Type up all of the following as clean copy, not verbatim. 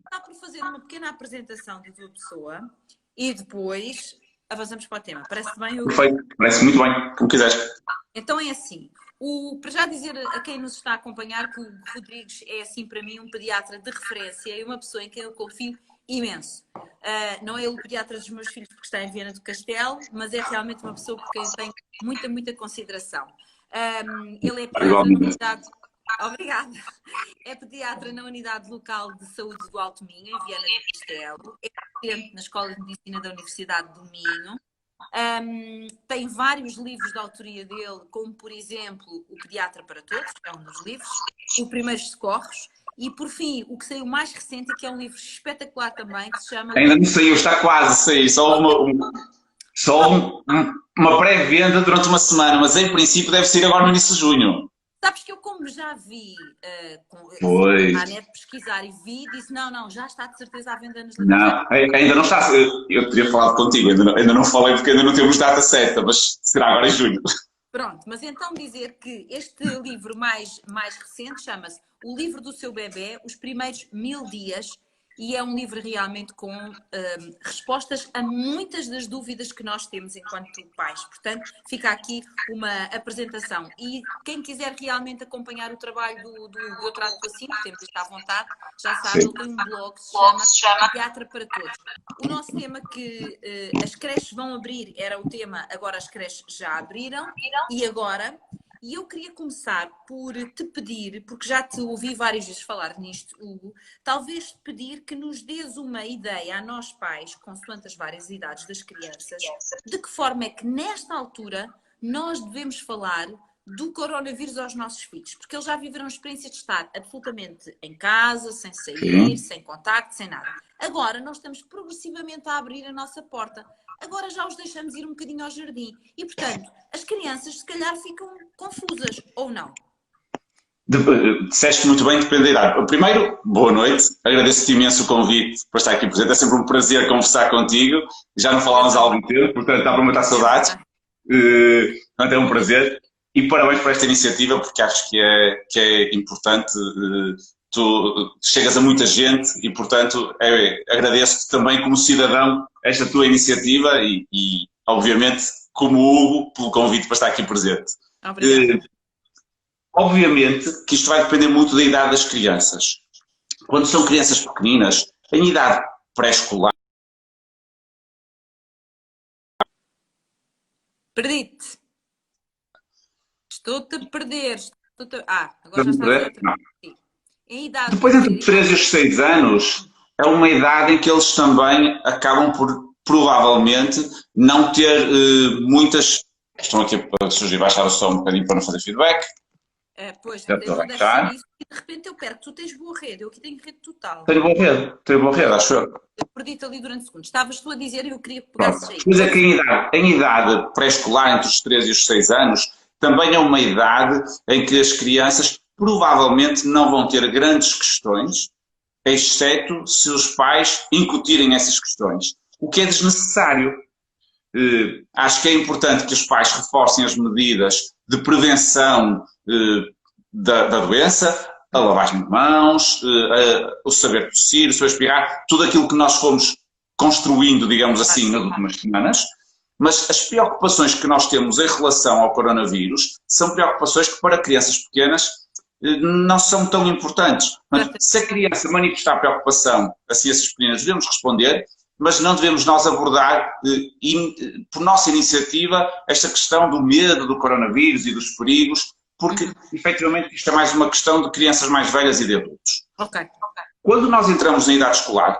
Está por fazer uma pequena apresentação da tua pessoa e depois avançamos para o tema. Parece bem? Perfeito, parece muito bem, como quiseres. Então é assim, para já dizer a quem nos está a acompanhar que o Rodrigues é assim para mim um pediatra de referência e uma pessoa em quem eu confio imenso. Não é ele o pediatra dos meus filhos porque está em Viana do Castelo, mas é realmente uma pessoa por quem eu tenho muita consideração. Ele é pediatra na unidade... Obrigada. É pediatra na Unidade Local de Saúde do Alto Minho, em Viana do Castelo. É assistente na Escola de Medicina da Universidade do Minho. Tem vários livros de autoria dele, como, por exemplo, O Pediatra para Todos, que é um dos livros, O Primeiros Socorros, e, por fim, o que saiu mais recente, e que é um livro espetacular também, que se chama... Ainda não saiu, está quase a sair, uma pré-venda durante uma semana, mas em princípio deve sair agora no início de junho. Sabes que eu, como já vi à net pesquisar e vi, disse, não, já está de certeza à venda nas livrarias. Não, ainda não está. Eu teria falado contigo, ainda não falei porque ainda não temos data certa, mas será agora em junho. Pronto, mas então dizer que este livro mais recente chama-se O Livro do Seu Bebê, Os Primeiros 1000 Dias, e é um livro realmente com respostas a muitas das dúvidas que nós temos enquanto pais. Portanto, fica aqui uma apresentação. E quem quiser realmente acompanhar o trabalho do Eu Trato Assim, temos isto à vontade, já sabe, ele tem um blog que se chama Pediatra para Todos. O nosso tema que as creches vão abrir era o tema Agora as creches já abriram, e agora... E eu queria começar por te pedir, porque já te ouvi várias vezes falar nisto, Hugo, talvez te pedir que nos dês uma ideia a nós pais, consoante as várias idades das crianças, de que forma é que nesta altura nós devemos falar do coronavírus aos nossos filhos, porque eles já viveram a experiência de estar absolutamente em casa, sem sair, sem contacto, sem nada. Agora nós estamos progressivamente a abrir a nossa porta. Agora já os deixamos ir um bocadinho ao jardim. E, portanto, as crianças se calhar ficam confusas, ou não? Disseste muito bem, depende da idade. Primeiro, boa noite. Agradeço-te imenso o convite para estar aqui presente. É sempre um prazer conversar contigo. Já não falávamos há algum tempo, portanto, está para matar saudades. Portanto, é um prazer. E parabéns por esta iniciativa, porque acho que é importante. Tu chegas a muita gente e, portanto, agradeço-te também como cidadão esta tua iniciativa e obviamente, como Hugo, pelo convite para estar aqui presente. Obrigada. Obviamente que isto vai depender muito da idade das crianças. Quando são crianças pequeninas, em idade pré-escolar... Perdi-te. Estou-te a perder. Agora já estás outra vez. Depois, entre os 3 e os 6 anos, é uma idade em que eles também acabam por, provavelmente, não ter muitas... Estão aqui para surgir, baixar o som um bocadinho para não fazer feedback. Pois, não deve ser isso. E de repente eu perco. Tu tens boa rede, eu aqui tenho rede total. Tenho boa rede, acho eu. Eu perdi-te ali durante segundos. Estavas tu a dizer e eu queria que pegasses aí. Mas é que em idade pré-escolar, entre os 3 e os 6 anos, também é uma idade em que as crianças provavelmente não vão ter grandes questões, exceto se os pais incutirem essas questões, o que é desnecessário. Acho que é importante que os pais reforcem as medidas de prevenção da doença, a lavagem de mãos, o saber tossir, o saber espirrar, tudo aquilo que nós fomos construindo, digamos assim, nas últimas semanas. Mas as preocupações que nós temos em relação ao coronavírus são preocupações que para crianças pequenas não são tão importantes. Mas se a criança manifestar preocupação, assim essas pequenas devemos responder, mas não devemos nós abordar, por nossa iniciativa, esta questão do medo do coronavírus e dos perigos, porque efetivamente isto é mais uma questão de crianças mais velhas e de adultos. Quando nós entramos na idade escolar,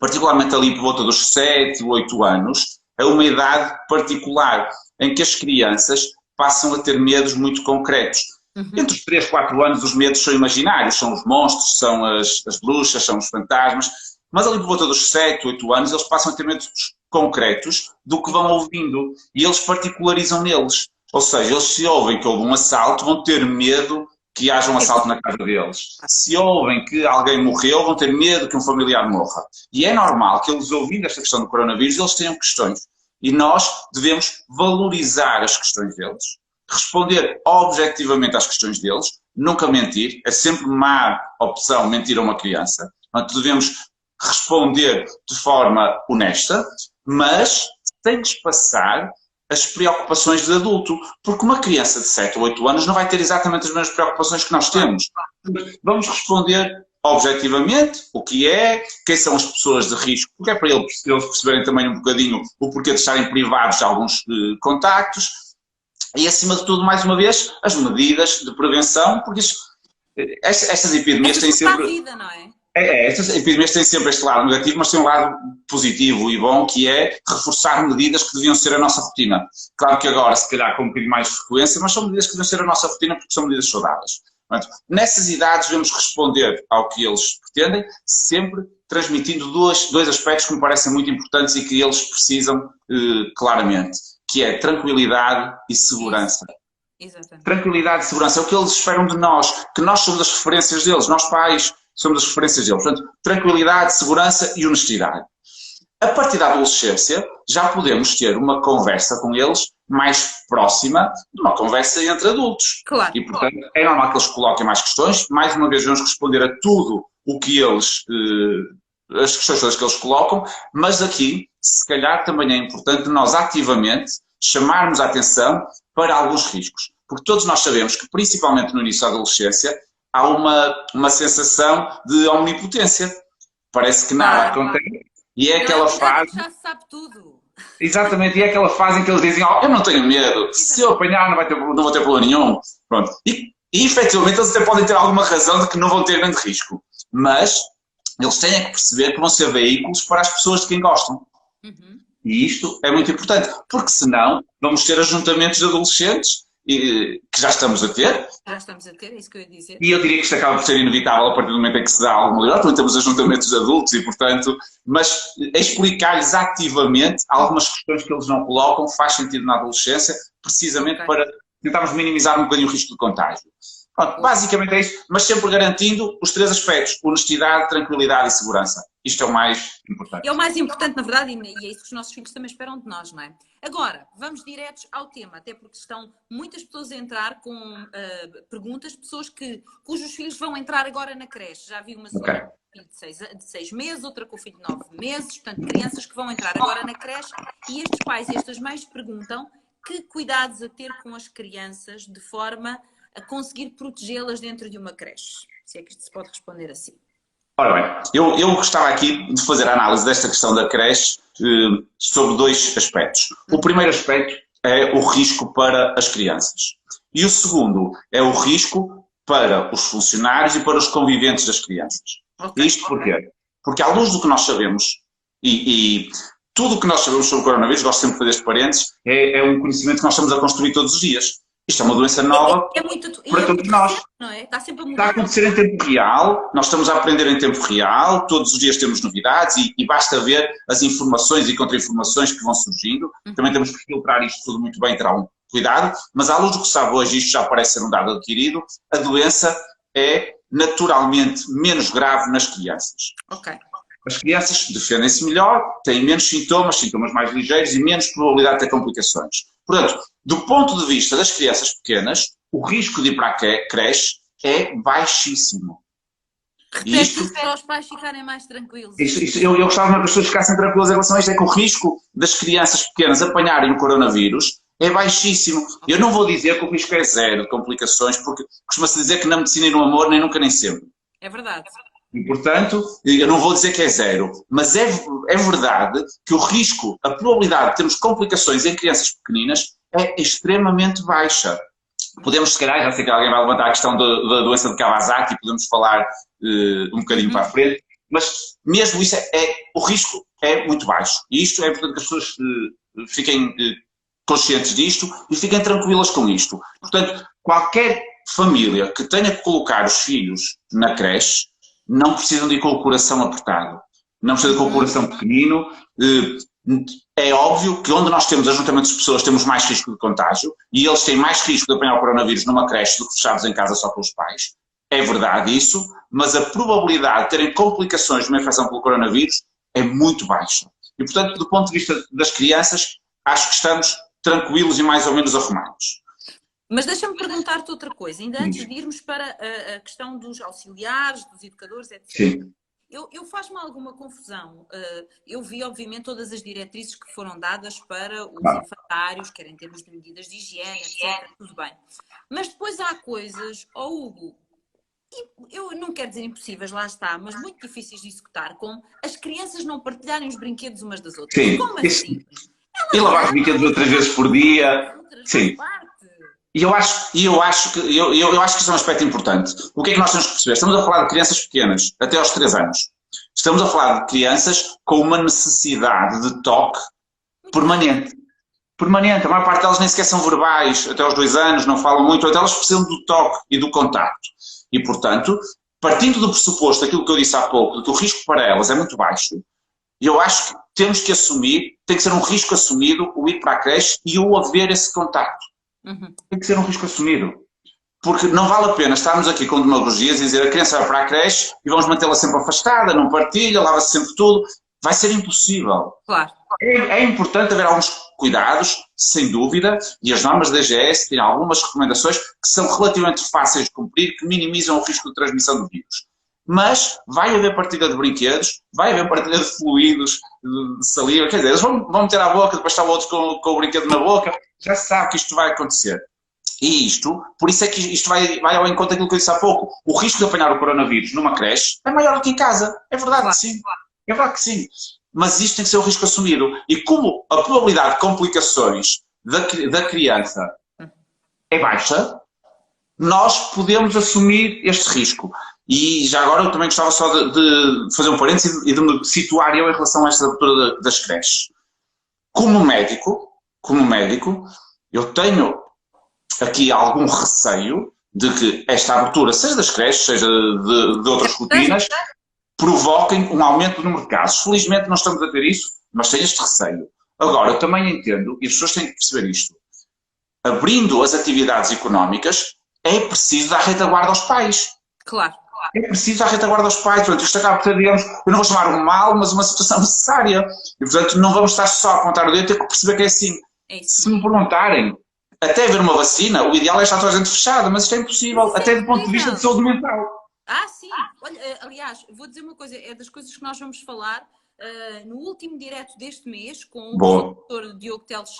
particularmente ali por volta dos 7, 8 anos, é uma idade particular em que as crianças passam a ter medos muito concretos. Entre os 3, 4 anos os medos são imaginários, são os monstros, são as bruxas, são os fantasmas, mas ali por volta dos 7, 8 anos eles passam a ter medos concretos do que vão ouvindo e eles particularizam neles. Ou seja, eles se ouvem que houve um assalto vão ter medo que haja um assalto na casa deles. Se ouvem que alguém morreu, vão ter medo que um familiar morra. E é normal que eles, ouvindo esta questão do coronavírus, eles tenham questões. E nós devemos valorizar as questões deles, responder objetivamente às questões deles, nunca mentir. É sempre má opção mentir a uma criança. Portanto, devemos responder de forma honesta, mas sem despassar as preocupações de adulto, porque uma criança de 7 ou 8 anos não vai ter exatamente as mesmas preocupações que nós temos. Vamos responder objetivamente o que é, quem são as pessoas de risco, porque é para eles perceberem também um bocadinho o porquê de estarem privados de alguns contactos e, acima de tudo, mais uma vez, as medidas de prevenção, porque estas epidemias têm sempre... a vida, não é? Estas epidemias têm sempre este lado negativo, mas têm um lado positivo e bom, que é reforçar medidas que deviam ser a nossa rotina. Claro que agora, se calhar, com um bocadinho mais de frequência, mas são medidas que deviam ser a nossa rotina porque são medidas saudáveis. Portanto, nessas idades devemos responder ao que eles pretendem, sempre transmitindo dois aspectos que me parecem muito importantes e que eles precisam claramente, que é tranquilidade e segurança. Exatamente. Tranquilidade e segurança é o que eles esperam de nós, que nós somos as referências deles, nós pais somos as referências deles. Portanto, tranquilidade, segurança e honestidade. A partir da adolescência, já podemos ter uma conversa com eles mais próxima de uma conversa entre adultos. Claro. E, portanto, é normal que eles coloquem mais questões. Mais uma vez, vamos responder a tudo o que eles, as questões todas que eles colocam, mas aqui, se calhar, também é importante nós ativamente chamarmos a atenção para alguns riscos. Porque todos nós sabemos que, principalmente no início da adolescência, há uma sensação de omnipotência. Parece que nada acontece. E é aquela fase... Já se sabe tudo. Exatamente, e é aquela fase em que eles dizem, eu não tenho medo, se eu apanhar não vou ter problema nenhum. Pronto. E efetivamente eles até podem ter alguma razão de que não vão ter grande risco. Mas eles têm que perceber que vão ser veículos para as pessoas de quem gostam. Uhum. E isto é muito importante, porque senão vamos ter ajuntamentos de adolescentes que já estamos a ter. Já estamos a ter, é isso que eu ia dizer. E eu diria que isto acaba por ser inevitável a partir do momento em que se dá alguma liberdade, também temos ajuntamentos de adultos e, portanto, mas explicar-lhes ativamente algumas questões que eles não colocam faz sentido na adolescência, precisamente para tentarmos minimizar um bocadinho o risco de contágio. Pronto, basicamente é isto, mas sempre garantindo os 3 aspectos: honestidade, tranquilidade e segurança. Isto é o mais importante. É o mais importante, na verdade, e é isso que os nossos filhos também esperam de nós, não é? Agora, vamos diretos ao tema, até porque estão muitas pessoas a entrar com perguntas, pessoas cujos filhos vão entrar agora na creche. Já vi uma senhora com um filho de 6 meses, outra com um filho de 9 meses, portanto, crianças que vão entrar agora na creche, e estes pais e estas mães perguntam que cuidados a ter com as crianças de forma a conseguir protegê-las dentro de uma creche. Se é que isto se pode responder assim. Ora bem, eu gostava aqui de fazer a análise desta questão da creche sobre 2 aspectos. O primeiro aspecto é o risco para as crianças. E o segundo é o risco para os funcionários e para os conviventes das crianças. Okay. Isto porquê? Porque à luz do que nós sabemos, e tudo o que nós sabemos sobre o coronavírus, gosto sempre de fazer este parênteses, é um conhecimento que nós estamos a construir todos os dias. Isto é uma doença nova para todos nós. Não é? Está sempre a mudar. Está a acontecer em tempo real, nós estamos a aprender em tempo real, todos os dias temos novidades e basta ver as informações e contra-informações que vão surgindo. Também temos que filtrar isto tudo muito bem, terá um cuidado, mas à luz do que se sabe hoje, isto já parece ser um dado adquirido, a doença é naturalmente menos grave nas crianças. Ok. As crianças defendem-se melhor, têm menos sintomas mais ligeiros e menos probabilidade de ter complicações. Portanto, do ponto de vista das crianças pequenas, o risco de ir para a creche é baixíssimo. Isto para os pais ficarem mais tranquilos. Eu gostava que as pessoas ficassem tranquilas em relação a isto, é que o risco das crianças pequenas apanharem o coronavírus é baixíssimo. Okay. Eu não vou dizer que o risco é 0 de complicações, porque costuma-se dizer que na medicina e no amor nem nunca nem sempre. É verdade. E, portanto, eu não vou dizer que é 0, mas é verdade que o risco, a probabilidade de termos complicações em crianças pequeninas é extremamente baixa. Podemos, se calhar, já sei que alguém vai levantar a questão da doença de Kawasaki, podemos falar um bocadinho para a frente, mas mesmo isso o risco é muito baixo. E isto é importante que as pessoas fiquem conscientes disto e fiquem tranquilas com isto. Portanto, qualquer família que tenha que colocar os filhos na creche, não precisam de ir com o coração apertado, não precisam de ir com o coração pequenino. É óbvio que onde nós temos ajuntamentos de pessoas temos mais risco de contágio e eles têm mais risco de apanhar o coronavírus numa creche do que fechados em casa só com os pais. É verdade isso, mas a probabilidade de terem complicações de uma infecção pelo coronavírus é muito baixa. E, portanto, do ponto de vista das crianças, acho que estamos tranquilos e mais ou menos arrumados. Mas deixa-me perguntar-te outra coisa, ainda antes de irmos para a questão dos auxiliares, dos educadores, etc. Sim. Eu faz-me alguma confusão. Eu vi, obviamente, todas as diretrizes que foram dadas para os infantários, quer em termos de medidas de higiene, etc. Tudo bem. Mas depois há coisas, Hugo, eu não quero dizer impossíveis, lá está, mas muito difíceis de executar, como as crianças não partilharem os brinquedos umas das outras. Sim. Como assim? E lavar os brinquedos outras vezes por dia. Sim. E eu acho que isso é um aspecto importante. O que é que nós temos que perceber? Estamos a falar de crianças pequenas, até aos 3 anos. Estamos a falar de crianças com uma necessidade de toque permanente. Permanente. A maior parte delas nem sequer são verbais, até aos 2 anos, não falam muito, até elas precisam do toque e do contacto. E, portanto, partindo do pressuposto daquilo que eu disse há pouco, de que o risco para elas é muito baixo, eu acho que temos que assumir, tem que ser um risco assumido o ir para a creche e o haver esse contacto. Tem que ser um risco assumido. Porque não vale a pena estarmos aqui com demagogias e dizer a criança vai para a creche e vamos mantê-la sempre afastada, não partilha, lava-se sempre tudo. Vai ser impossível. Claro. É importante haver alguns cuidados, sem dúvida, e as normas da DGS têm algumas recomendações que são relativamente fáceis de cumprir, que minimizam o risco de transmissão do vírus. Mas vai haver partilha de brinquedos, vai haver partilha de fluidos, de saliva, quer dizer, eles vão meter à boca, depois está o outro com o brinquedo na boca, já se sabe que isto vai acontecer. E isto, por isso é que isto vai ao encontro daquilo que eu disse há pouco, o risco de apanhar o coronavírus numa creche é maior do que em casa, é verdade que sim, é verdade que sim. Mas isto tem que ser um risco assumido. E como a probabilidade de complicações da criança é baixa, nós podemos assumir este risco. E já agora eu também gostava só de fazer um parênteses e de me situar eu em relação a esta abertura das creches. Como médico, eu tenho aqui algum receio de que esta abertura, seja das creches, seja de outras rotinas, provoquem um aumento do número de casos. Felizmente não estamos a ter isso, mas tenho este receio. Agora, eu também entendo, e as pessoas têm que perceber isto, abrindo as atividades económicas, é preciso dar retaguarda aos pais. Claro. É preciso dar retaguarda aos pais. Portanto, isto acaba por ser, digamos, eu não vou chamar um mal, mas uma situação necessária. E, portanto, não vamos estar só a apontar o dedo, ter que perceber que é assim. Se me perguntarem, até haver uma vacina, o ideal é estar toda a gente fechada, mas isto é impossível, até do ponto de vista de saúde mental. Sim. Olha, aliás, vou dizer uma coisa, é das coisas que nós vamos falar no último direto deste mês com o Dr. Diogo Teles.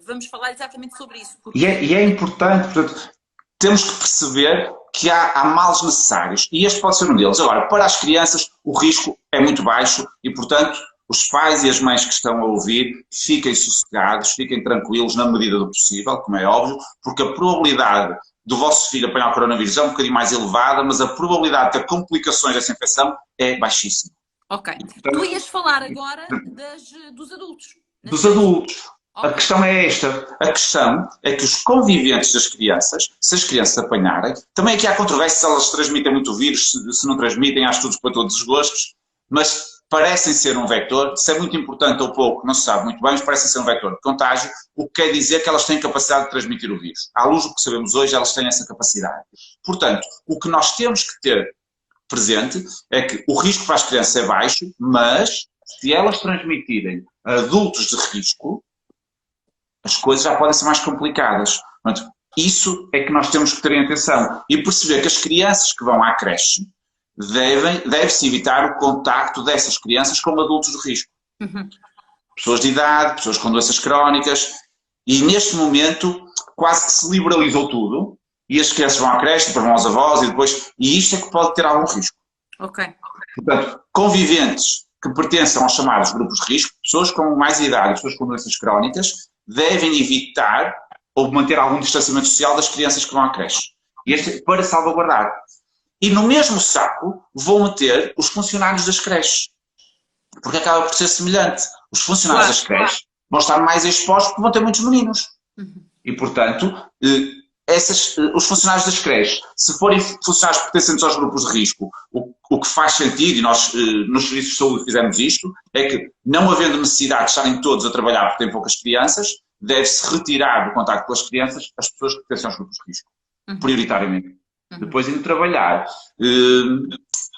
Vamos falar exatamente sobre isso. Porque... E é importante, portanto, temos que perceber que há males necessários e este pode ser um deles. Agora, para as crianças, o risco é muito baixo e, portanto, os pais e as mães que estão a ouvir, fiquem sossegados, fiquem tranquilos na medida do possível, como é óbvio, porque a probabilidade do vosso filho apanhar o coronavírus é um bocadinho mais elevada, mas a probabilidade de ter complicações dessa infecção é baixíssima. Ok. Portanto, tu ias falar agora dos adultos. Dos adultos. Okay. A questão é esta. A questão é que os conviventes das crianças, se as crianças apanharem, também aqui há controvérsia se elas transmitem muito o vírus, se não transmitem, há estudos para todos os gostos, mas parecem ser um vetor, se é muito importante ou pouco, não se sabe muito bem, mas parecem ser um vetor de contágio, o que quer dizer que elas têm capacidade de transmitir o vírus. À luz do que sabemos hoje, elas têm essa capacidade. Portanto, o que nós temos que ter presente é que o risco para as crianças é baixo, mas se elas transmitirem a adultos de risco, as coisas já podem ser mais complicadas. Portanto, isso é que nós temos que ter em atenção e perceber que as crianças que vão à creche deve-se evitar o contacto dessas crianças com adultos de risco. Pessoas de idade, pessoas com doenças crónicas, e neste momento quase que se liberalizou tudo, e as crianças vão à creche, depois vão aos avós, e isto é que pode ter algum risco. Ok. Portanto, conviventes que pertençam aos chamados grupos de risco, pessoas com mais idade, pessoas com doenças crónicas, devem evitar ou manter algum distanciamento social das crianças que vão à creche. Para salvaguardar. E no mesmo saco vou meter os funcionários das creches. Porque acaba por ser semelhante. Os funcionários das creches vão estar mais expostos porque vão ter muitos meninos. E, portanto, os funcionários das creches, se forem funcionários pertencentes aos grupos de risco, o que faz sentido, e nós nos serviços de saúde fizemos isto, é que, não havendo necessidade de estarem todos a trabalhar porque têm poucas crianças, deve-se retirar do contacto com as crianças as pessoas que pertencem aos grupos de risco. Prioritariamente. Depois indo trabalhar,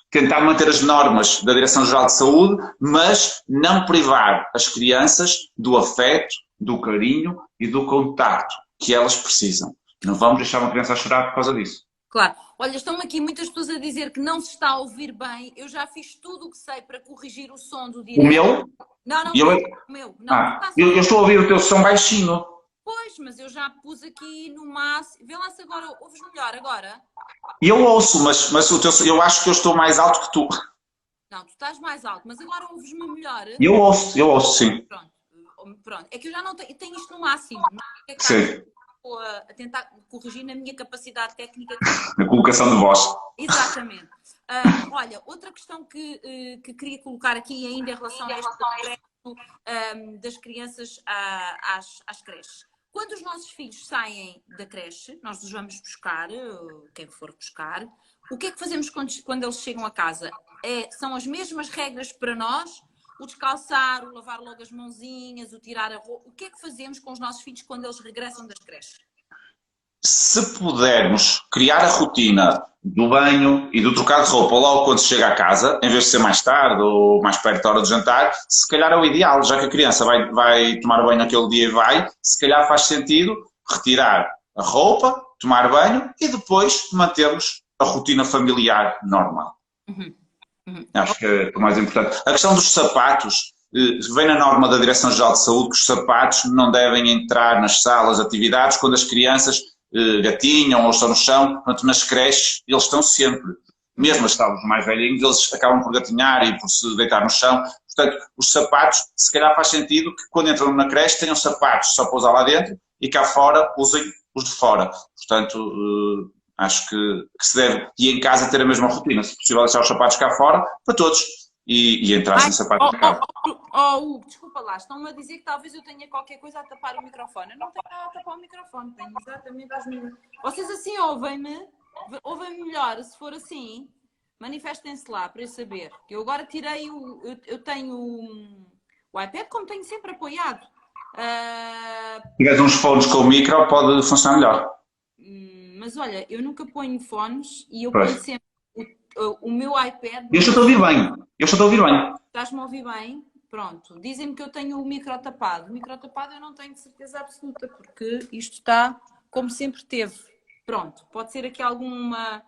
tentar manter as normas da Direção-Geral de Saúde, mas não privar as crianças do afeto, do carinho e do contacto que elas precisam. Não vamos deixar uma criança a chorar por causa disso. Claro. Olha, estão aqui muitas pessoas a dizer que não se está a ouvir bem. Eu já fiz tudo o que sei para corrigir o som do O direto. meu? Não, não, Eu, o meu. Não, tu estás a eu ouvir. estou a ouvir o teu som baixinho. Pois, mas eu já pus aqui no máximo. Vê lá se agora ouves melhor agora. E eu ouço, mas eu acho que eu estou mais alto que tu. Não, tu estás mais alto, mas agora ouves-me melhor. Eu ouço, sim. Pronto, pronto. É que eu já não tenho isto no máximo. Não sei o que é que Sim, estou a tentar corrigir na minha capacidade técnica. na colocação de voz. Exatamente. Olha, outra questão que queria colocar aqui ainda em relação a este aspecto das crianças às creches. Quando os nossos filhos saem da creche, nós os vamos buscar, quem for buscar, o que é que fazemos quando eles chegam a casa? São as mesmas regras para nós? O descalçar, o lavar logo as mãozinhas, o tirar a roupa. O que é que fazemos com os nossos filhos quando eles regressam das creches? Se pudermos criar a rotina do banho e do trocar de roupa logo quando se chega a casa, em vez de ser mais tarde ou mais perto da hora do jantar, se calhar é o ideal, já que a criança vai tomar banho naquele dia e se calhar faz sentido retirar a roupa, tomar banho e depois mantermos a rotina familiar normal. Acho que é o mais importante. A questão dos sapatos, vem na norma da Direção-Geral de Saúde que os sapatos não devem entrar nas salas de atividades quando as crianças gatinham ou estão no chão. Portanto, nas creches eles estão sempre. Mesmo as salas mais velhinhos, eles acabam por gatinhar e por se deitar no chão. Portanto, os sapatos, se calhar faz sentido que quando entram na creche tenham sapatos só para usar lá dentro e cá fora usem os de fora. Portanto, acho que se deve, e em casa, ter a mesma rotina. Se possível, deixar os sapatos cá fora, para todos, e entrar sem sapatos em casa. Hugo, desculpa lá, estão-me a dizer que talvez eu tenha qualquer coisa a tapar o microfone. Eu não tenho nada a tapar o microfone, tenho exatamente as minhas... Vocês assim ouvem-me? Ouvem-me melhor? Se for assim, manifestem-se lá, para eu saber. Eu agora tirei eu tenho o iPad, como tenho sempre apoiado. Se tiveres uns fones com o micro, pode funcionar melhor. Mas olha, eu nunca ponho fones e eu Pois. ponho sempre o meu iPad. Eu estou a ouvir bem. Estás-me a ouvir bem? Pronto. Dizem-me que eu tenho o micro tapado. O micro tapado eu não tenho de certeza absoluta, porque isto está como sempre teve. Pronto. Pode ser aqui alguma...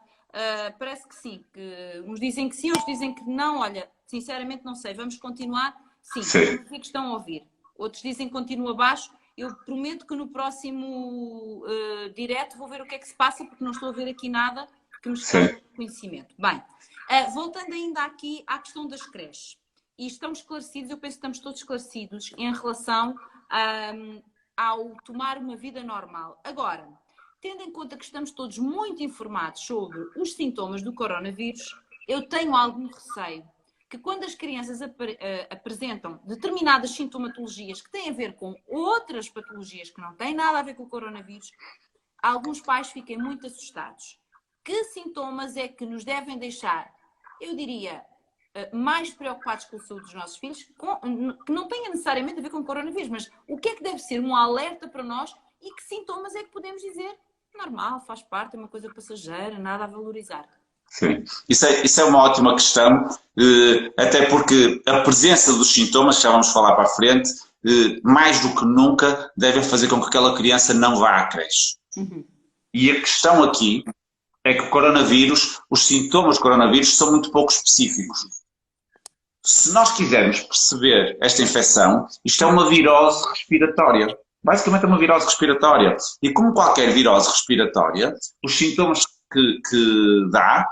parece que sim. Que uns dizem que sim, outros dizem que não. Olha, sinceramente não sei. Vamos continuar? Sim. Vamos ver que estão a ouvir. Outros dizem que continua baixo. Eu prometo que no próximo direto vou ver o que é que se passa, porque não estou a ver aqui nada que me esclareça o conhecimento. Bem, voltando ainda aqui à questão das creches. E estamos esclarecidos, eu penso que estamos todos esclarecidos em relação ao tomar uma vida normal. Agora, tendo em conta que estamos todos muito informados sobre os sintomas do coronavírus, eu tenho algum receio que quando as crianças apresentam determinadas sintomatologias que têm a ver com outras patologias que não têm nada a ver com o coronavírus, alguns pais fiquem muito assustados. Que sintomas é que nos devem deixar, eu diria, mais preocupados com a saúde dos nossos filhos, que não tenha necessariamente a ver com o coronavírus, mas o que é que deve ser um alerta para nós e que sintomas é que podemos dizer normal, faz parte, é uma coisa passageira, nada a valorizar. Sim, isso é uma ótima questão, até porque a presença dos sintomas, que já vamos falar para a frente, mais do que nunca devem fazer com que aquela criança não vá à creche. E a questão aqui é que o coronavírus, os sintomas do coronavírus são muito pouco específicos. Se nós quisermos perceber esta infecção, isto é uma virose respiratória. Basicamente é uma virose respiratória. E como qualquer virose respiratória, os sintomas que dá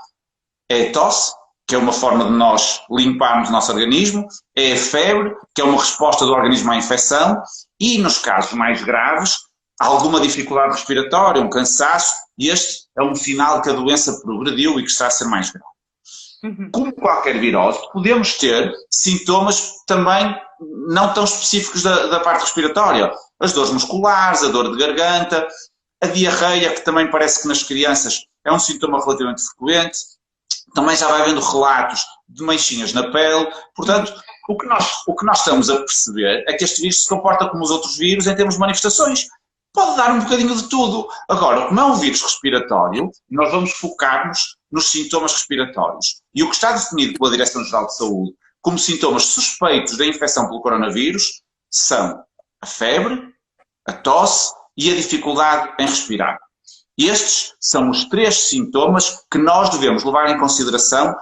é a tosse, que é uma forma de nós limparmos o nosso organismo, é a febre, que é uma resposta do organismo à infecção, e nos casos mais graves, alguma dificuldade respiratória, um cansaço, e este é um sinal que a doença progrediu e que está a ser mais grave. Como qualquer virose, podemos ter sintomas também não tão específicos da parte respiratória. As dores musculares, a dor de garganta, a diarreia, que também parece que nas crianças é um sintoma relativamente frequente. Também já vai havendo relatos de manchinhas na pele. Portanto, o que nós estamos a perceber é que este vírus se comporta como os outros vírus em termos de manifestações. Pode dar um bocadinho de tudo. Agora, como é um vírus respiratório, nós vamos focar-nos nos sintomas respiratórios. E o que está definido pela Direção-Geral de Saúde como sintomas suspeitos da infecção pelo coronavírus são a febre, a tosse e a dificuldade em respirar. Estes são os 3 sintomas que nós devemos levar em consideração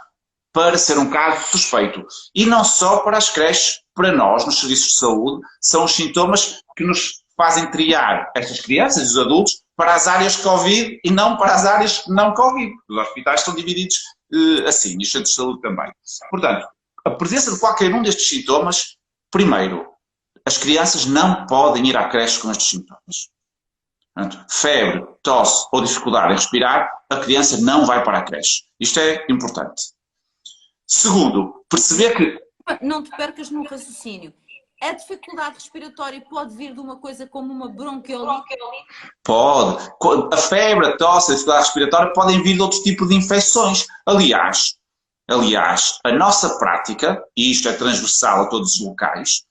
para ser um caso suspeito. E não só para as creches, para nós, nos serviços de saúde, são os sintomas que nos fazem triar estas crianças e os adultos para as áreas Covid e não para as áreas não Covid. Os hospitais estão divididos assim, e os centros de saúde também. Portanto, a presença de qualquer um destes sintomas, primeiro, as crianças não podem ir à creche com estes sintomas. Portanto, febre, tosse ou dificuldade em respirar, a criança não vai para a creche. Isto é importante. Segundo, perceber que... Não te percas no raciocínio. A dificuldade respiratória pode vir de uma coisa como uma bronquiolite? Pode. A febre, a tosse, a dificuldade respiratória podem vir de outro tipo de infecções. Aliás, a nossa prática, e isto é transversal a todos os locais,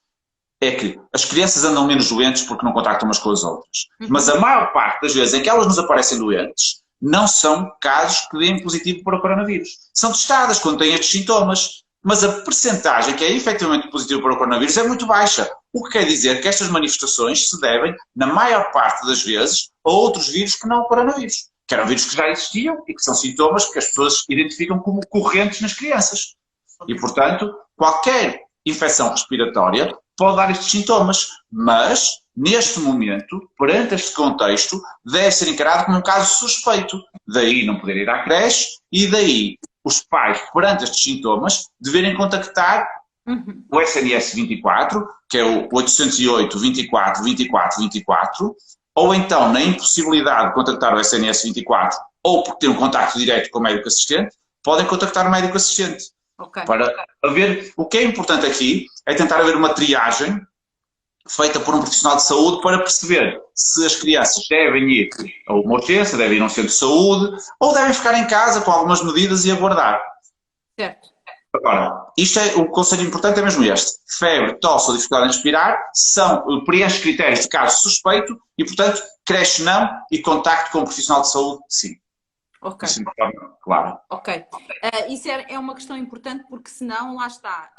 é que as crianças andam menos doentes porque não contactam umas com as outras. Mas a maior parte das vezes em que elas nos aparecem doentes, não são casos que deem positivo para o coronavírus. São testadas quando têm estes sintomas, mas a percentagem que é efetivamente positiva para o coronavírus é muito baixa. O que quer dizer que estas manifestações se devem, na maior parte das vezes, a outros vírus que não o coronavírus. Que eram vírus que já existiam e que são sintomas que as pessoas identificam como correntes nas crianças. E, portanto, qualquer infecção respiratória pode dar estes sintomas, mas, neste momento, perante este contexto, deve ser encarado como um caso suspeito. Daí não poder ir à creche e daí os pais, perante estes sintomas, deverem contactar o SNS 24, que é o 808 24 24 24, ou então, na impossibilidade de contactar o SNS 24, ou porque têm um contacto direto com o médico assistente, podem contactar o médico assistente. Okay. Para haver, o que é importante aqui é tentar haver uma triagem feita por um profissional de saúde para perceber se as crianças devem ir a uma urgência, devem ir a um centro de saúde ou devem ficar em casa com algumas medidas e aguardar. Certo. Agora, isto é, o conselho importante é mesmo este. Febre, tosse ou dificuldade em respirar preenche critérios de caso suspeito e, portanto, creche não e contacto com um profissional de saúde sim. Ok. Assim, claro. Ok. Isso é uma questão importante porque senão, lá está,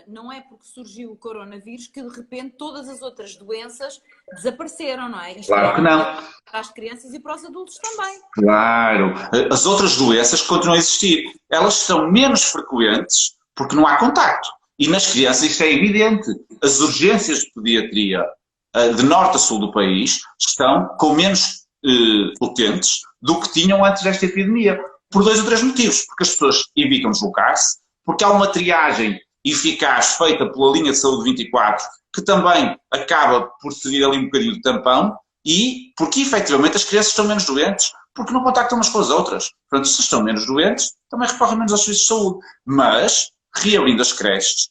não é porque surgiu o coronavírus que de repente todas as outras doenças desapareceram, não é? Isto Claro que não. Para as crianças e para os adultos também. Claro. As outras doenças continuam a existir. Elas são menos frequentes porque não há contacto. E nas crianças isto é evidente. As urgências de pediatria de norte a sul do país estão com menos utentes do que tinham antes desta epidemia. Por 2 ou 3 motivos. Porque as pessoas evitam deslocar-se, porque há uma triagem eficaz feita pela linha de saúde 24, que também acaba por seguir ali um bocadinho de tampão, e porque efetivamente as crianças estão menos doentes, porque não contactam umas com as outras. Portanto, se estão menos doentes, também recorrem menos aos serviços de saúde. Mas, reabrindo as creches,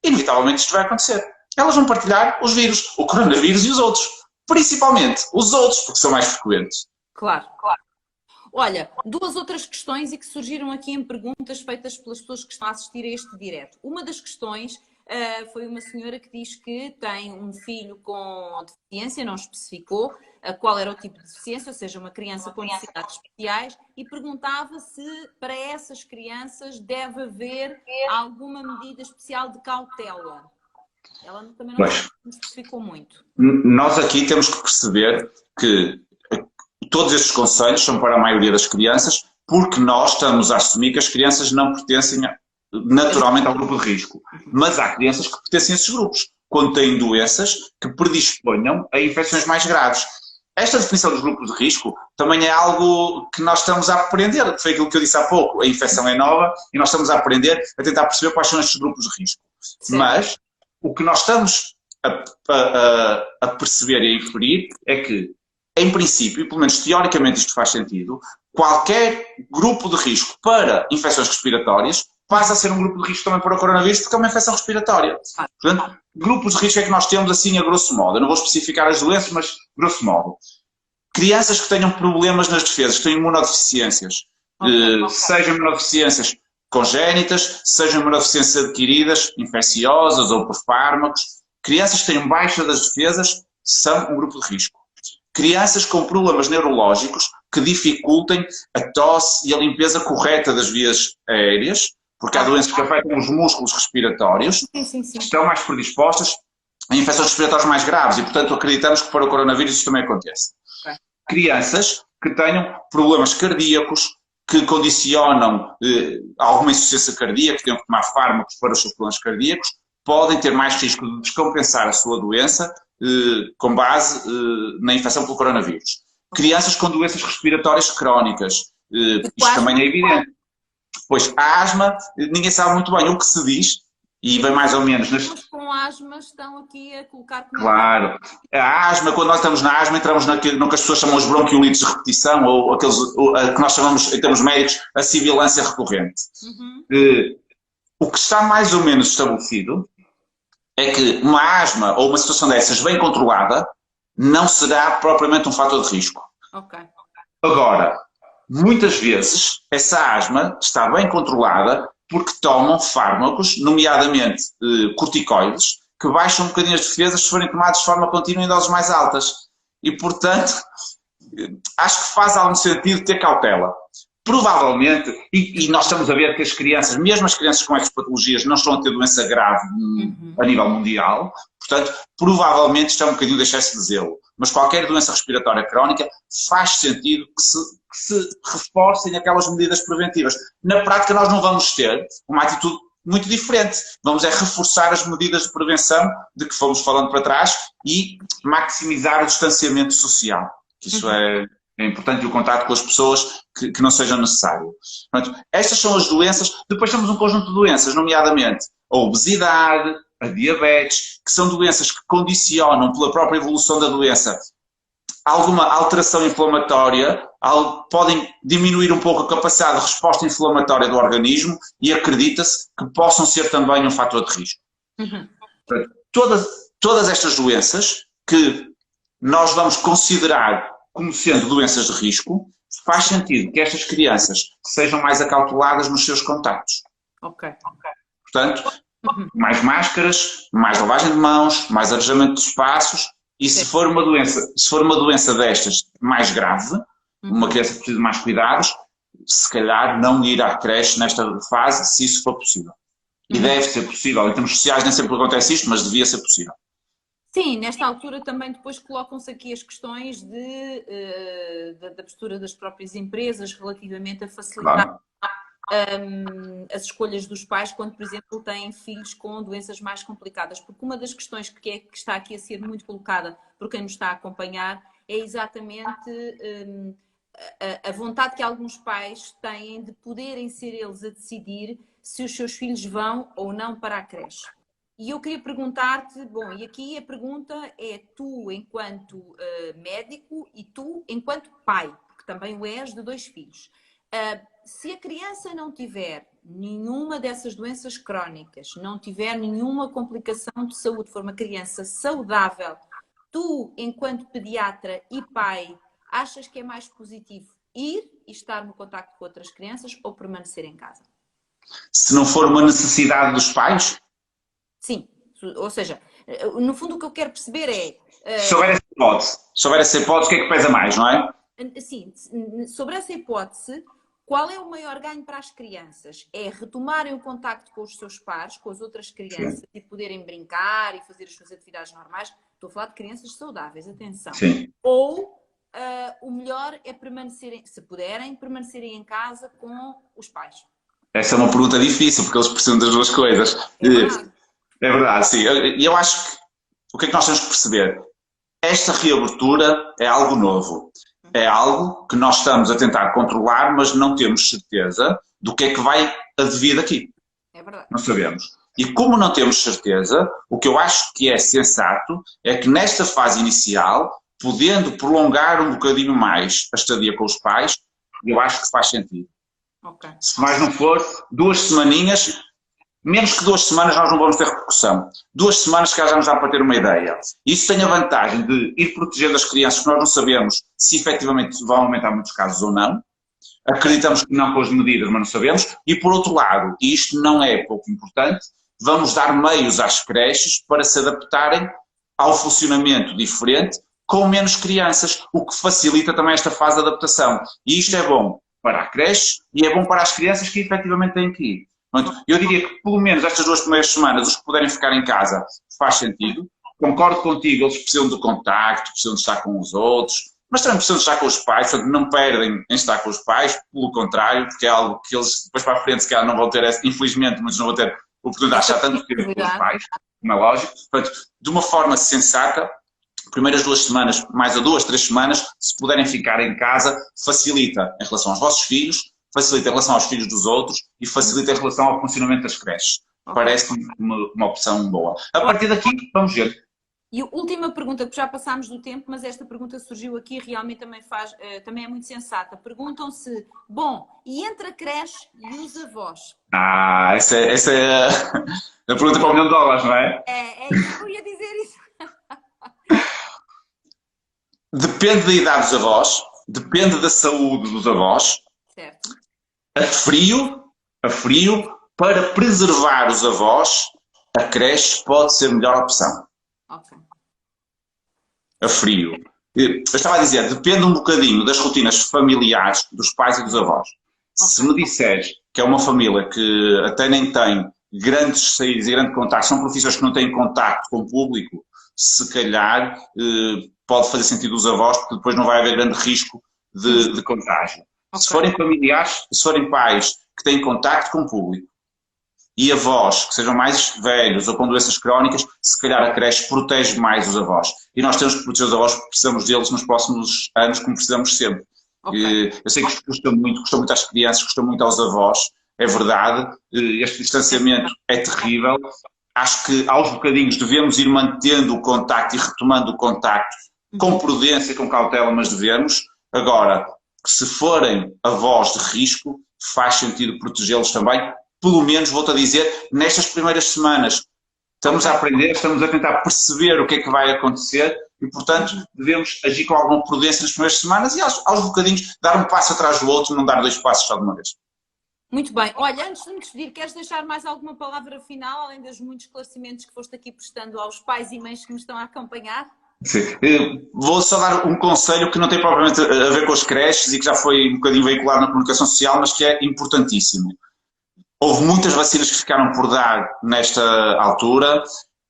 inevitavelmente isto vai acontecer. Elas vão partilhar os vírus, o coronavírus e os outros. Principalmente os outros, porque são mais frequentes. Claro, claro. Olha, 2 outras questões e que surgiram aqui em perguntas feitas pelas pessoas que estão a assistir a este direto. Uma das questões foi uma senhora que diz que tem um filho com deficiência, não especificou qual era o tipo de deficiência, ou seja, uma criança com necessidades especiais, e perguntava se para essas crianças deve haver alguma medida especial de cautela. Ela também não especificou muito. Nós aqui temos que perceber que todos estes conselhos são para a maioria das crianças, porque nós estamos a assumir que as crianças não pertencem naturalmente ao grupo de risco. Mas há crianças que pertencem a esses grupos, quando têm doenças que predisponham a infecções mais graves. Esta definição dos grupos de risco também é algo que nós estamos a aprender, que foi aquilo que eu disse há pouco. A infecção é nova e nós estamos a aprender a tentar perceber quais são estes grupos de risco. Sim. Mas o que nós estamos a perceber e a inferir é que, em princípio, e pelo menos teoricamente isto faz sentido, qualquer grupo de risco para infecções respiratórias passa a ser um grupo de risco também para o coronavírus, porque é uma infecção respiratória. Portanto, grupos de risco é que nós temos assim a grosso modo. Eu não vou especificar as doenças, mas grosso modo. Crianças que tenham problemas nas defesas, que tenham imunodeficiências, sejam imunodeficiências congénitas, sejam imunodeficiências adquiridas, infecciosas ou por fármacos. Crianças que tenham baixa das defesas são um grupo de risco. Crianças com problemas neurológicos que dificultem a tosse e a limpeza correta das vias aéreas, porque há doenças que afetam os músculos respiratórios, que estão mais predispostas a infecções respiratórias mais graves e, portanto, acreditamos que para o coronavírus isso também acontece. Crianças que tenham problemas cardíacos, que condicionam alguma insuficiência cardíaca, que tenham que tomar fármacos para os seus problemas cardíacos, podem ter mais risco de descompensar a sua doença com base na infecção pelo coronavírus. Crianças com doenças respiratórias crónicas, isto também é evidente. Pois a asma, ninguém sabe muito bem o que se diz, e vem mais ou menos... Os com asma estão aqui a colocar... Claro. A asma, quando nós estamos na asma, entramos no que as pessoas chamam os bronquiolites de repetição, ou aqueles que nós chamamos, em termos médicos, a sibilância recorrente. O que está mais ou menos estabelecido é que uma asma ou uma situação dessas bem controlada não será propriamente um fator de risco. Ok. Agora, muitas vezes, essa asma está bem controlada porque tomam fármacos, nomeadamente corticoides, que baixam um bocadinho as defesas se forem tomados de forma contínua em doses mais altas. E, portanto, acho que faz algum sentido ter cautela. Provavelmente, e nós estamos a ver que as crianças, mesmo as crianças com estas patologias, não estão a ter doença grave a nível mundial, portanto, provavelmente isto é um bocadinho de excesso de zelo. Mas qualquer doença respiratória crónica faz sentido que se reforcem aquelas medidas preventivas. Na prática, nós não vamos ter uma atitude muito diferente. Vamos reforçar as medidas de prevenção de que fomos falando para trás e maximizar o distanciamento social. Isso é importante, e o contato com as pessoas que não seja necessário. Portanto, estas são as doenças. Depois temos um conjunto de doenças, nomeadamente a obesidade, a diabetes, que são doenças que condicionam pela própria evolução da doença alguma alteração inflamatória, podem diminuir um pouco a capacidade de resposta inflamatória do organismo e acredita-se que possam ser também um fator de risco. Portanto, todas estas doenças que nós vamos considerar como sendo doenças de risco, faz sentido que estas crianças sejam mais acauteladas nos seus contactos. Ok. Portanto, mais máscaras, mais lavagem de mãos, mais arejamento de espaços, e se for uma doença destas mais grave, uma criança que precisa de mais cuidados, se calhar não ir à creche nesta fase, se isso for possível. E deve ser possível. Em termos sociais nem sempre acontece isto, mas devia ser possível. Sim, nesta altura também depois colocam-se aqui as questões da postura das próprias empresas relativamente a facilitar as escolhas dos pais quando, por exemplo, têm filhos com doenças mais complicadas. Porque uma das questões que está aqui a ser muito colocada por quem nos está a acompanhar é exatamente a vontade que alguns pais têm de poderem ser eles a decidir se os seus filhos vão ou não para a creche. E eu queria perguntar-te, bom, e aqui a pergunta é tu enquanto médico e tu enquanto pai, porque também o és de 2 filhos. Se a criança não tiver nenhuma dessas doenças crónicas, não tiver nenhuma complicação de saúde, for uma criança saudável, tu, enquanto pediatra e pai, achas que é mais positivo ir e estar no contacto com outras crianças ou permanecer em casa? Se não for uma necessidade dos pais? Sim, ou seja, no fundo o que eu quero perceber é... Se houver essa hipótese, o que é que pesa mais, não é? Sim, sobre essa hipótese, qual é o maior ganho para as crianças? É retomarem o contacto com os seus pares, com as outras crianças, e poderem brincar e fazer as suas atividades normais? Estou a falar de crianças saudáveis, atenção. Sim. Ou o melhor é permanecerem, se puderem, permanecerem em casa com os pais? Essa é uma pergunta difícil, porque eles precisam das duas coisas. É verdade, sim. E eu acho que o que é que nós temos que perceber? Esta reabertura é algo novo. É algo que nós estamos a tentar controlar, mas não temos certeza do que é que vai advir daqui. É verdade. Não sabemos. E como não temos certeza, o que eu acho que é sensato é que nesta fase inicial, podendo prolongar um bocadinho mais a estadia com os pais, eu acho que faz sentido. Okay. Se mais não for, 2 semaninhas, menos que 2 semanas nós não vamos ter repercussão. 2 semanas que já nos dá para ter uma ideia. Isso tem a vantagem de ir protegendo as crianças, que nós não sabemos se efetivamente vão aumentar muitos casos ou não. Acreditamos que não com as medidas, mas não sabemos. E por outro lado, e isto não é pouco importante, vamos dar meios às creches para se adaptarem ao funcionamento diferente com menos crianças, o que facilita também esta fase de adaptação. E isto é bom para a creche e é bom para as crianças que efetivamente têm que ir. Eu diria que pelo menos estas 2 primeiras semanas, os que puderem ficar em casa, faz sentido. Concordo contigo, eles precisam de contacto, precisam de estar com os outros, mas também precisam de estar com os pais, portanto não perdem em estar com os pais, pelo contrário, porque é algo que eles depois para a frente se calhar não vão ter, infelizmente, mas não vão ter oportunidade de estar tanto tempo com os pais, como é lógico. Portanto, de uma forma sensata, primeiras 2 semanas, mais a 2, 3 semanas, se puderem ficar em casa, facilita em relação aos vossos filhos, facilita em relação aos filhos dos outros e facilita em relação ao funcionamento das creches. Parece-me uma opção boa. A partir daqui, vamos ver. E a última pergunta, porque já passámos do tempo, mas esta pergunta surgiu aqui e realmente também é muito sensata. Perguntam-se, bom, e entre a creche e os avós? Essa é a pergunta para $1 milhão, não é? É isso que eu ia dizer isso. Depende da idade dos avós, depende da saúde dos avós. Certo. A frio, para preservar os avós, a creche pode ser a melhor opção. Ok. A frio. Eu estava a dizer, depende um bocadinho das rotinas familiares dos pais e dos avós. Se me disseres que é uma família que até nem tem grandes saídas e grande contacto, são profissões que não têm contacto com o público, se calhar pode fazer sentido os avós, porque depois não vai haver grande risco de contágio. Okay. Se forem familiares, se forem pais que têm contacto com o público e avós que sejam mais velhos ou com doenças crónicas, se calhar a creche protege mais os avós. E nós temos que proteger os avós porque precisamos deles nos próximos anos, como precisamos sempre. Okay. Eu sei que isto custa muito às crianças, custa muito aos avós, é verdade. Este distanciamento é terrível. Acho que aos bocadinhos devemos ir mantendo o contacto e retomando o contacto com prudência, com cautela, mas devemos. Agora, se forem avós de risco, faz sentido protegê-los também. Pelo menos, vou-te a dizer, nestas primeiras semanas. Estamos a aprender, estamos a tentar perceber o que é que vai acontecer e, portanto, devemos agir com alguma prudência nas primeiras semanas e aos bocadinhos dar um passo atrás do outro, não dar 2 passos só de uma vez. Muito bem. Olha, antes de me despedir, queres deixar mais alguma palavra final, além dos muitos esclarecimentos que foste aqui prestando aos pais e mães que me estão a acompanhar? Sim. Vou só dar um conselho que não tem propriamente a ver com as creches e que já foi um bocadinho veiculado na comunicação social, mas que é importantíssimo. Houve muitas vacinas que ficaram por dar nesta altura.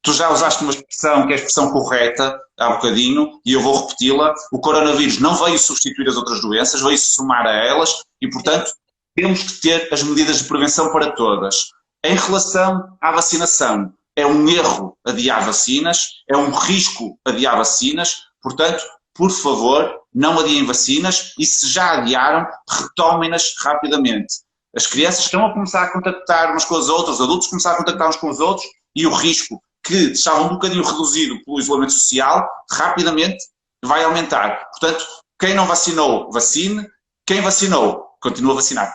Tu já usaste uma expressão que é a expressão correta há bocadinho e eu vou repeti-la. O coronavírus não veio substituir as outras doenças, veio somar a elas e, portanto, temos que ter as medidas de prevenção para todas. Em relação à vacinação, é um erro adiar vacinas, é um risco adiar vacinas, portanto, por favor, não adiem vacinas e se já adiaram, retomem-nas rapidamente. As crianças estão a começar a contactar umas com as outras, os adultos começaram a contactar uns com os outros e o risco que estava um bocadinho reduzido pelo isolamento social, rapidamente vai aumentar. Portanto, quem não vacinou, vacine. Quem vacinou, continua a vacinar.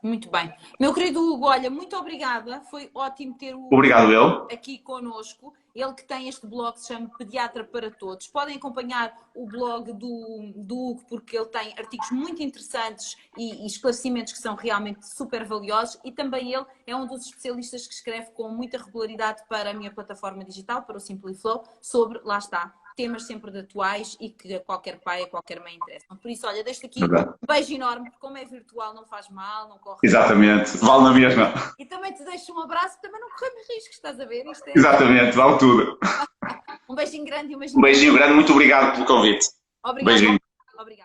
Muito bem. Meu querido Hugo, olha, muito obrigada. Foi ótimo ter o Obrigado, eu. Aqui connosco. Ele que tem este blog que se chama Pediatra para Todos. Podem acompanhar o blog do Hugo porque ele tem artigos muito interessantes e esclarecimentos que são realmente super valiosos e também ele é um dos especialistas que escreve com muita regularidade para a minha plataforma digital, para o Simpliflow, sobre, lá está, temas sempre de atuais e que a qualquer pai, a qualquer mãe interessam. Por isso, olha, deixo aqui um beijo enorme, porque como é virtual não faz mal, não corre. Exatamente, vale na mesma. E também te deixo um abraço, também não corremos riscos, estás a ver? Isto é... Exatamente, vale tudo. Um beijinho grande e um beijinho. Um beijinho grande, muito obrigado pelo convite. Obrigada. Beijinho. Obrigada.